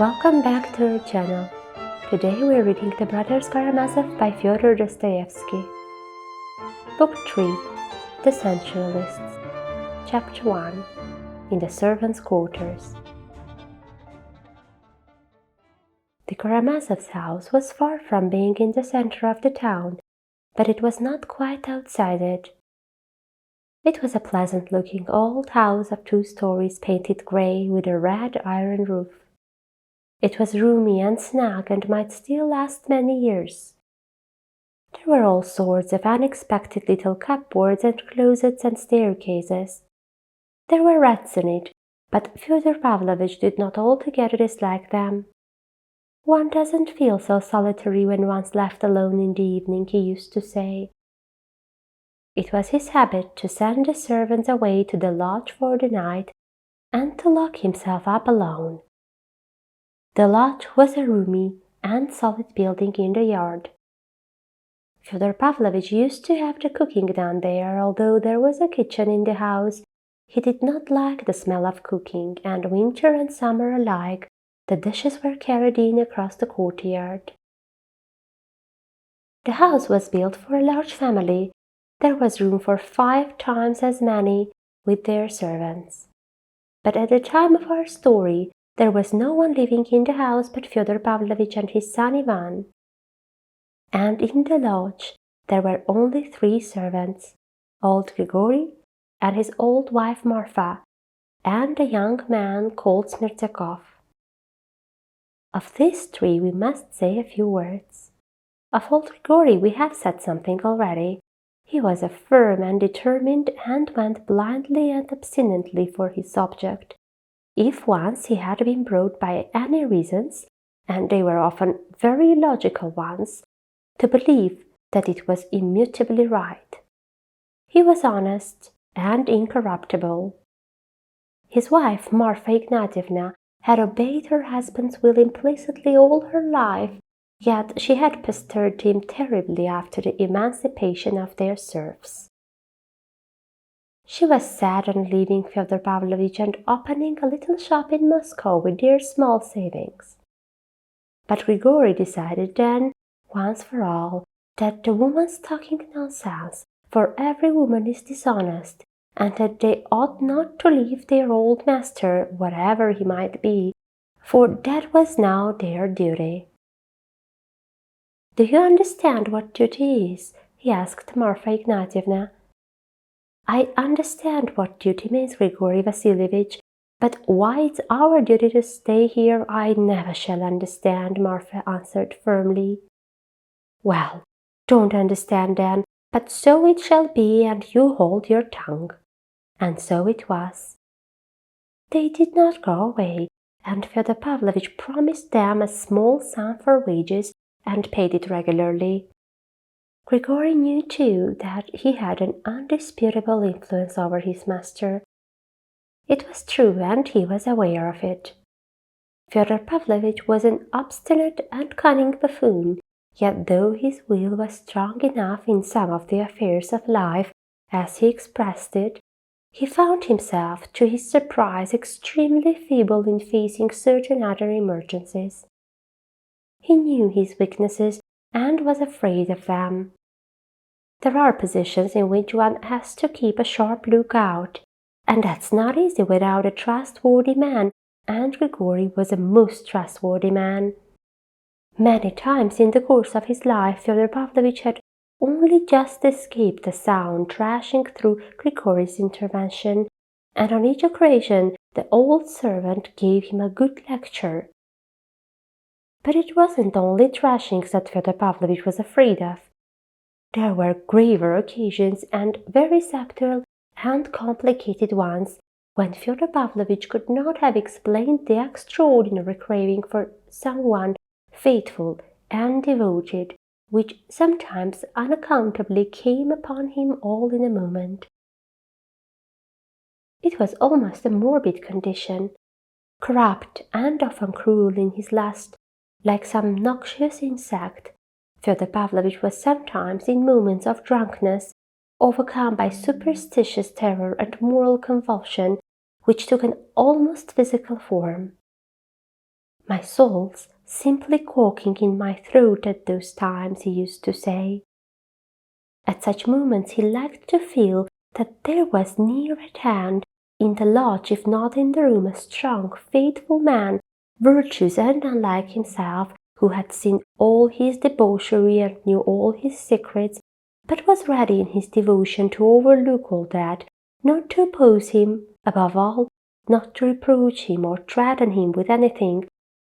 Welcome back to our channel. Today we're reading The Brothers Karamazov by Fyodor Dostoevsky. Book 3, The Sensualists. Chapter 1, In the Servants' Quarters. The Karamazovs' house was far from being in the center of the town, but it was not quite outside it. It was a pleasant-looking old house of 2 stories painted gray with a red iron roof. It was roomy and snug and might still last many years. There were all sorts of unexpected little cupboards and closets and staircases. There were rats in it, but Fyodor Pavlovitch did not altogether dislike them. One doesn't feel so solitary when one's left alone in the evening, he used to say. It was his habit to send the servants away to the lodge for the night and to lock himself up alone. The lodge was a roomy and solid building in the yard. Fyodor Pavlovitch used to have the cooking done there, although there was a kitchen in the house. He did not like the smell of cooking, and winter and summer alike, the dishes were carried in across the courtyard. The house was built for a large family. There was room for 5 times as many with their servants. But at the time of our story, there was no one living in the house but Fyodor Pavlovitch and his son Ivan. And in the lodge there were only 3 servants, old Grigory and his old wife Marfa, and a young man called Smerdyakov. Of these 3 we must say a few words. Of old Grigory we have said something already. He was a firm and determined and went blindly and obstinately for his object. If once he had been brought by any reasons, and they were often very logical ones, to believe that it was immutably right. He was honest and incorruptible. His wife, Marfa Ignatievna, had obeyed her husband's will implicitly all her life, yet she had pestered him terribly after the emancipation of their serfs. She was sad on leaving Fyodor Pavlovitch and opening a little shop in Moscow with their small savings. But Grigory decided then, once for all, that the woman's talking nonsense, for every woman is dishonest, and that they ought not to leave their old master, whatever he might be, for that was now their duty. "Do you understand what duty is?" he asked Marfa Ignatievna. "I understand what duty means, Grigory Vasilievich, but why it's our duty to stay here I never shall understand," Marfa answered firmly. "Well, don't understand then, but so it shall be, and you hold your tongue." And so it was. They did not go away, and Fyodor Pavlovitch promised them a small sum for wages and paid it regularly. Grigory knew, too, that he had an undisputable influence over his master. It was true, and he was aware of it. Fyodor Pavlovitch was an obstinate and cunning buffoon, yet though his will was strong enough in some of the affairs of life, as he expressed it, he found himself, to his surprise, extremely feeble in facing certain other emergencies. He knew his weaknesses and was afraid of them. There are positions in which one has to keep a sharp lookout, and that's not easy without a trustworthy man, and Grigory was a most trustworthy man. Many times in the course of his life Fyodor Pavlovitch had only just escaped a sound thrashing through Grigory's intervention, and on each occasion the old servant gave him a good lecture. But it wasn't only thrashings that Fyodor Pavlovitch was afraid of. There were graver occasions and very subtle and complicated ones when Fyodor Pavlovitch could not have explained the extraordinary craving for someone faithful and devoted, which sometimes unaccountably came upon him all in a moment. It was almost a morbid condition, corrupt and often cruel in his lust, like some noxious insect. Fyodor Pavlovitch was sometimes, in moments of drunkenness, overcome by superstitious terror and moral convulsion, which took an almost physical form. "My soul's simply quaking in my throat at those times," he used to say. At such moments he liked to feel that there was near at hand, in the lodge if not in the room, a strong, faithful man, virtuous and unlike himself, who had seen all his debauchery and knew all his secrets, but was ready in his devotion to overlook all that, not to oppose him, above all, not to reproach him or threaten him with anything,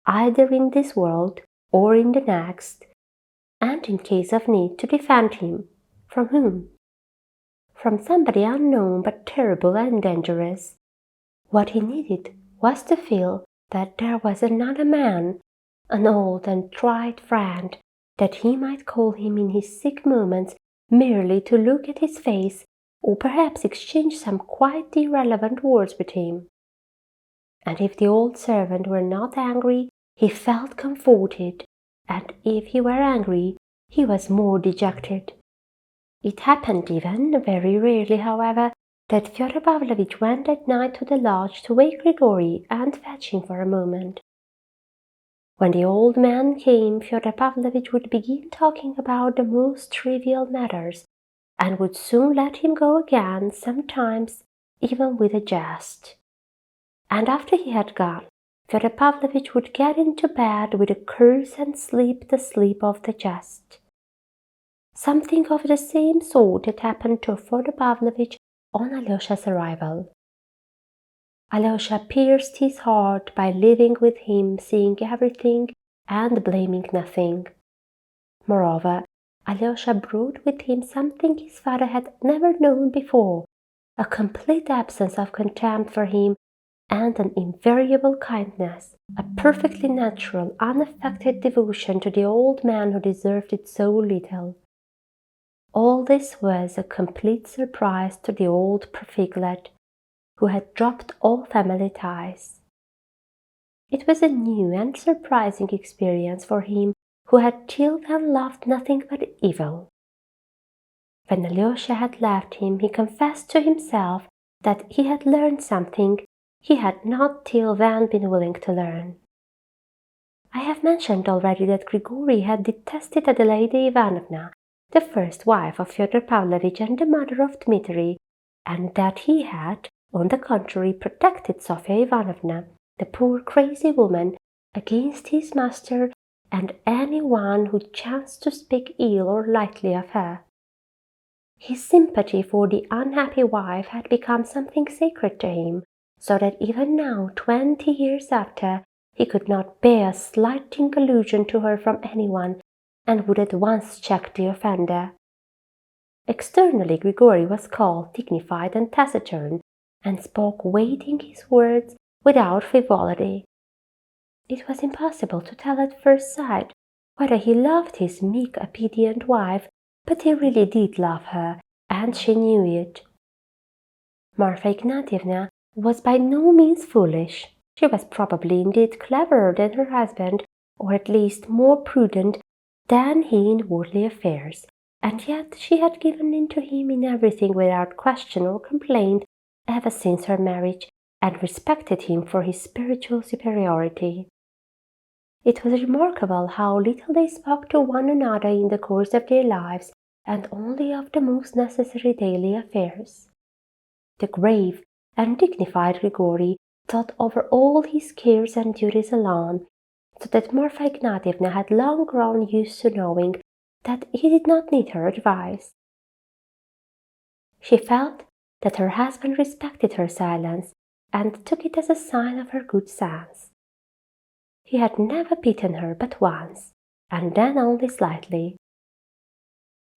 either in this world or in the next, and in case of need to defend him. From whom? From somebody unknown but terrible and dangerous. What he needed was to feel that there was another man, an old and tried friend, that he might call him in his sick moments merely to look at his face, or perhaps exchange some quite irrelevant words with him. And if the old servant were not angry, he felt comforted, and if he were angry, he was more dejected. It happened even, very rarely however, that Fyodor Pavlovitch went at night to the lodge to wake Grigory and fetch him for a moment. When the old man came, Fyodor Pavlovitch would begin talking about the most trivial matters, and would soon let him go again, sometimes even with a jest. And after he had gone, Fyodor Pavlovitch would get into bed with a curse and sleep the sleep of the jest. Something of the same sort had happened to Fyodor Pavlovitch on Alyosha's arrival. Alyosha pierced his heart by living with him, seeing everything and blaming nothing. Moreover, Alyosha brought with him something his father had never known before, a complete absence of contempt for him and an invariable kindness, a perfectly natural, unaffected devotion to the old man who deserved it so little. All this was a complete surprise to the old profligate, who had dropped all family ties. It was a new and surprising experience for him, who had till then loved nothing but evil. When Alyosha had left him, he confessed to himself that he had learned something he had not till then been willing to learn. I have mentioned already that Grigory had detested Adelaida Ivanovna, the first wife of Fyodor Pavlovitch and the mother of Dmitri, and that he had, on the contrary, protected Sofya Ivanovna, the poor crazy woman, against his master and any one who chanced to speak ill or lightly of her. His sympathy for the unhappy wife had become something sacred to him, so that even now, 20 years after, he could not bear a slighting allusion to her from anyone, and would at once check the offender. Externally, Grigory was cold, dignified, and taciturn, and spoke weighing his words without frivolity. It was impossible to tell at first sight whether he loved his meek, obedient wife, but he really did love her, and she knew it. Marfa Ignatyevna was by no means foolish. She was probably indeed cleverer than her husband, or at least more prudent than he in worldly affairs, and yet she had given in to him in everything without question or complaint ever since her marriage, and respected him for his spiritual superiority. It was remarkable how little they spoke to one another in the course of their lives, and only of the most necessary daily affairs. The grave and dignified Grigory thought over all his cares and duties alone, so that Marfa Ignatyevna had long grown used to knowing that he did not need her advice. She felt that her husband respected her silence, and took it as a sign of her good sense. He had never beaten her but once, and then only slightly.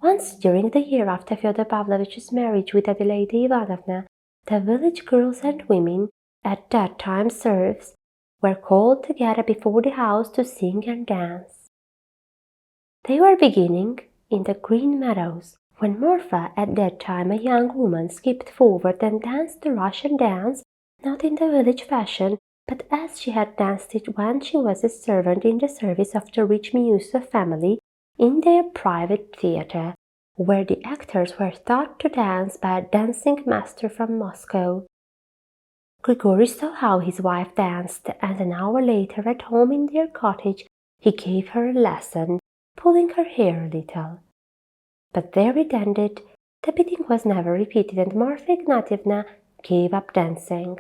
Once during the year after Fyodor Pavlovitch's marriage with Adelaida Ivanovna, the village girls and women, at that time serfs, were called together before the house to sing and dance. They were beginning in the green meadows, when Marfa, at that time a young woman, skipped forward and danced the Russian dance, not in the village fashion, but as she had danced it when she was a servant in the service of the rich Miusov family in their private theatre, where the actors were taught to dance by a dancing master from Moscow. Grigory saw how his wife danced, and an hour later at home in their cottage he gave her a lesson, pulling her hair a little. But there it ended. The beating was never repeated, and Marfa Ignatievna gave up dancing.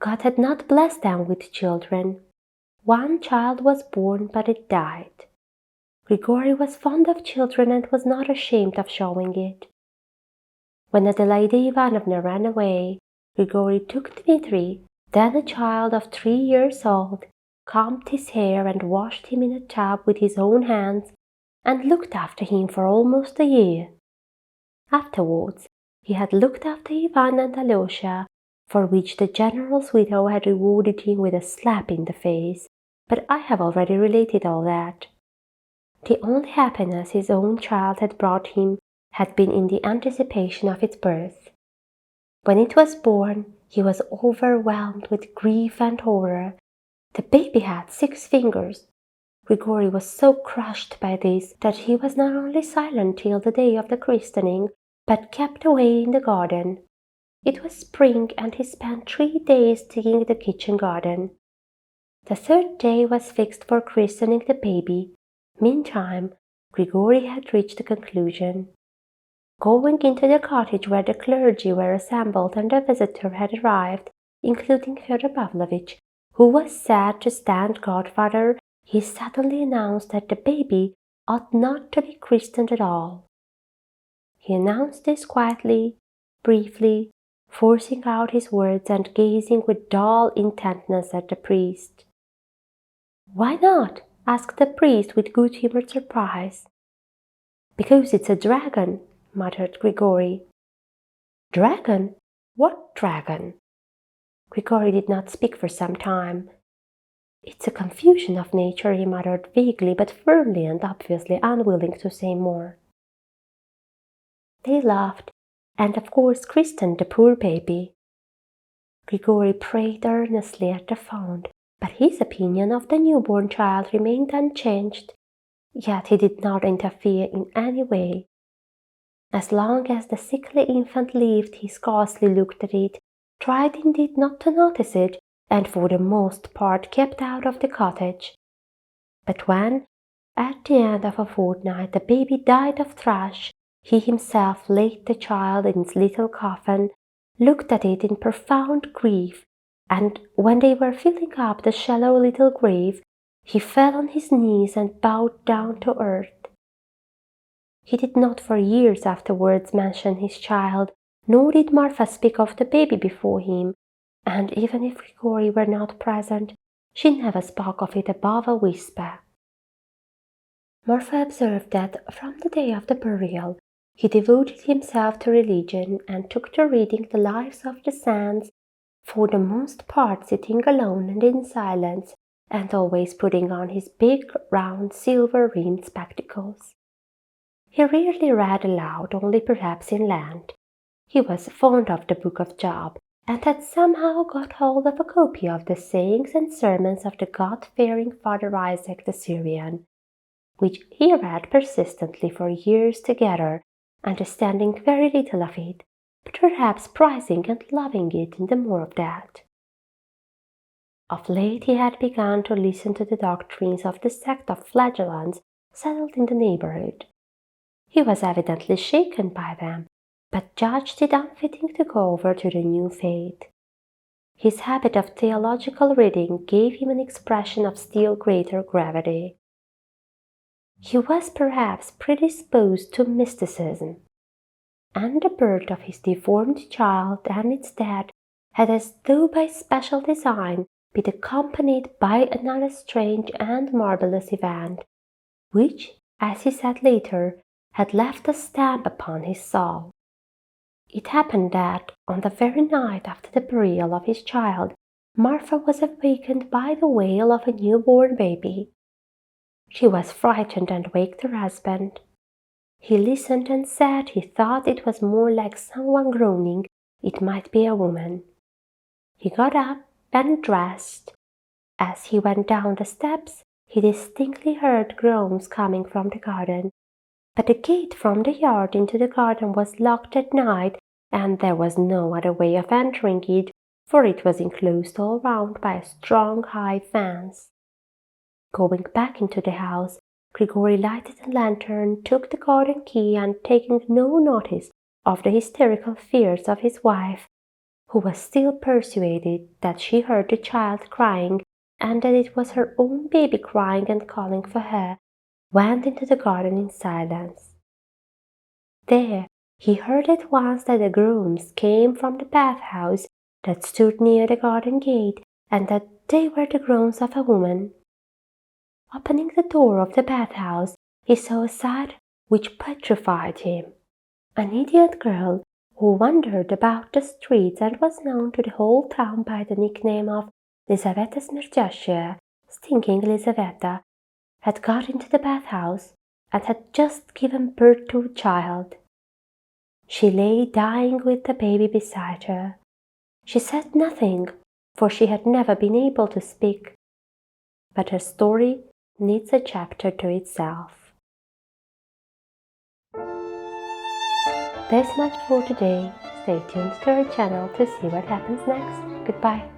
God had not blessed them with children. One child was born, but it died. Grigory was fond of children and was not ashamed of showing it. When Adelaida Ivanovna ran away, Grigory took Dmitri, then a child of 3 years old, combed his hair and washed him in a tub with his own hands, and looked after him for almost a year. Afterwards, he had looked after Ivan and Alyosha, for which the general's widow had rewarded him with a slap in the face, but I have already related all that. The only happiness his own child had brought him had been in the anticipation of its birth. When it was born, he was overwhelmed with grief and horror. The baby had 6 fingers. Grigory was so crushed by this that he was not only silent till the day of the christening, but kept away in the garden. It was spring, and he spent 3 days digging the kitchen garden. The 3rd day was fixed for christening the baby. Meantime, Grigory had reached a conclusion. Going into the cottage where the clergy were assembled and a visitor had arrived, including Fyodor Pavlovitch, who was said to stand godfather, he suddenly announced that the baby ought not to be christened at all. He announced this quietly, briefly, forcing out his words and gazing with dull intentness at the priest. "Why not?" asked the priest with good-humored surprise. "Because it's a dragon," muttered Grigory. "Dragon? What dragon?" Grigory did not speak for some time. "It's a confusion of nature," he muttered vaguely but firmly and obviously unwilling to say more. They laughed, and of course christened the poor baby. Grigory prayed earnestly at the font, but his opinion of the newborn child remained unchanged, yet he did not interfere in any way. As long as the sickly infant lived, he scarcely looked at it, tried indeed not to notice it, and for the most part kept out of the cottage. But when, at the end of a fortnight, the baby died of thrush, he himself laid the child in its little coffin, looked at it in profound grief, and when they were filling up the shallow little grave, he fell on his knees and bowed down to earth. He did not for years afterwards mention his child, nor did Marfa speak of the baby before him, and even if Grigory were not present, she never spoke of it above a whisper. Marfa observed that from the day of the burial he devoted himself to religion and took to reading the lives of the saints, for the most part sitting alone and in silence, and always putting on his big, round, silver-rimmed spectacles. He rarely read aloud, only perhaps in Lent. He was fond of the Book of Job, and had somehow got hold of a copy of the sayings and sermons of the God-fearing Father Isaac the Syrian, which he read persistently for years together, understanding very little of it, but perhaps prizing and loving it in the more of that. Of late he had begun to listen to the doctrines of the sect of flagellants settled in the neighborhood. He was evidently shaken by them, but judged it unfitting to go over to the new faith. His habit of theological reading gave him an expression of still greater gravity. He was perhaps predisposed to mysticism, and the birth of his deformed child and its death had, as though by special design, been accompanied by another strange and marvelous event, which, as he said later, had left a stamp upon his soul. It happened that, on the very night after the burial of his child, Marfa was awakened by the wail of a newborn baby. She was frightened and waked her husband. He listened and said he thought it was more like someone groaning, it might be a woman. He got up and dressed. As he went down the steps, he distinctly heard groans coming from the garden. But the gate from the yard into the garden was locked at night, and there was no other way of entering it for it was enclosed all round by a strong high fence. Going back into the house, Grigory lighted a lantern, took the garden key, and taking no notice of the hysterical fears of his wife, who was still persuaded that she heard the child crying and that it was her own baby crying and calling for her, went into the garden in silence. There he heard at once that the groans came from the bath-house that stood near the garden gate, and that they were the groans of a woman. Opening the door of the bath-house, he saw a sight which petrified him. An idiot girl who wandered about the streets and was known to the whole town by the nickname of Lizaveta Smerdyashaya, Stinking Lizaveta, had got into the bath-house and had just given birth to a child. She lay dying with the baby beside her. She said nothing, for she had never been able to speak. But her story needs a chapter to itself. That's much for today. Stay tuned to our channel to see what happens next. Goodbye.